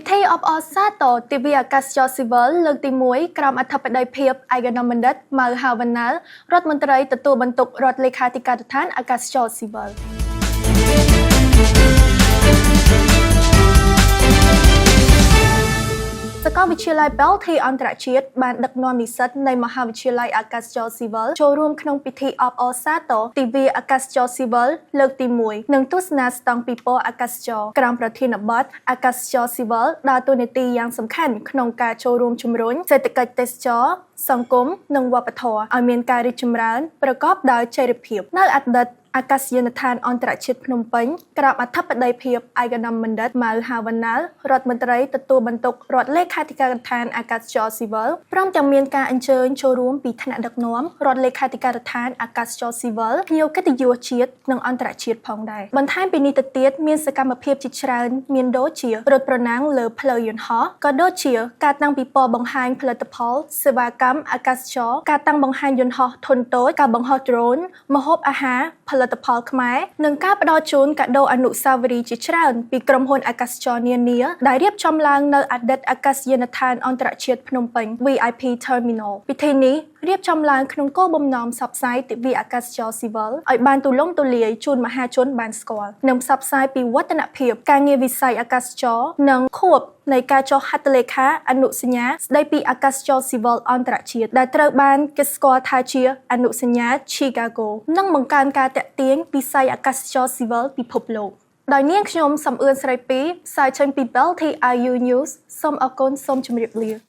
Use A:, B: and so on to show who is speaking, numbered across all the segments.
A: ពិធីអបអរសាទរទិវាអាកាសចរស៊ីវិលលើកទី1ក្រោមអធិបតីភាពឯកឧត្តមបណ្ឌិតម៉ៅហាវណ្ណាលរដ្ឋមន្ត្រីទទួលបន្ទុករដ្ឋលេខាធិការដ្ឋានអាកាសចរស៊ីវិលសាកលវិទ្យាល័យ Belty អន្តរជាតិបានដឹកនាំនិស្សិតនៃមហាវិទ្យាល័យអាកាសចរស៊ីវិលចូលរួមក្នុងពិធីអបអរសាទរទិវាអាកាសចរស៊ីវិលលើកទី1និងទស្សនាស្តង់ពិព័រណ៍អាកាសចរក្រោមប្រធានបទអាកាសចរស៊ីវិលដើរតួនាទីយ៉ាងសំខាន់ក្នុងការចូលរួមជំរុញសេដ្ឋកិច្ចទេសចរសង្គមនិងវប្បធម៌ឲ្យមានការរីកចម្រើនប្រកបដោយចីរភាពនៅអតីតអាកាសយានដ្ឋានអន្តរជាតិភ្នំពេញក្រោមអធិបតីភាពឯកឧត្តមបណ្ឌិតម៉ៅហាវណ្ណាលរដ្ឋមន្ត្រីទទួលបន្ទុករដ្ឋលេខាធិការដ្ឋានអាកាសចរស៊ីវិលព្រមទាំងមានការអញ្ជើញចូលរួមពីថ្នាក់ដឹកនាំរដ្ឋលេខាធិការដ្ឋានអាកាសចរស៊ីវិលភ្ញៀវកិត្តិយសជាតិនិងអន្តរជាតិផងដែរបន្ថែមពីនេះទៅទៀតមានសកម្មភាពជាច្រើនមានដូចជារត់ប្រណាំងលើផ្លូវយន្តហោះក៏ដូចជាការតាំងពិព័រណ៍បង្ហាញផលិតផលសេវាកម្មអាកាសចរការតាំងបង្ហាញយន្តហោះធុនតូចការបង្ហោះដ្រូនម្ហូបអាហារផលិតផលខ្មែរនិងការផ្ដល់ជូនកាដូអនុស្សាវរីយ៍ជាច្រើនពីក្រុមហ៊ុនអាកាសចរនានាដែលរៀបចំឡើងនៅអតីតអាកាសយានដ្ឋានអន្តរជាតិភ្នំពេញ VIP Terminal ពិធីនេះរៀបចំឡើងក្នុងគោលបំណងផ្សព្វផ្សាយទិវាអាកាសចរស៊ីវិលឲ្យបានទូលំទូលាយជូនមហាជនបានស្គាល់និងផ្សព្វផ្សាយពីវឌ្ឍនភាពការងារវិស័យអាកាសចរនិងខួបនៃការចុះហត្ថលេខាអនុសញ្ញាស្ដីពីអាកាសចរស៊ីវិលអន្តរជាតិដែលត្រូវបានគេស្គាល់ថាជាអនុសញ្ញា Chicago និងបង្កើនការតាក់ទាញវិស័យអាកាសចរស៊ីវិលពិភពលោកដោយនាងខ្ញុំសំអឿនស្រីពីផ្សាយចេញពី Belty IU News សូមអរគុណសូមជម្រាបលា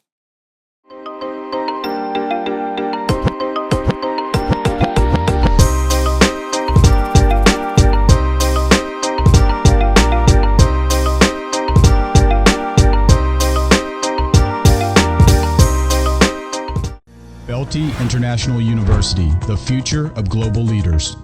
B: Belty International University, the future of global leaders.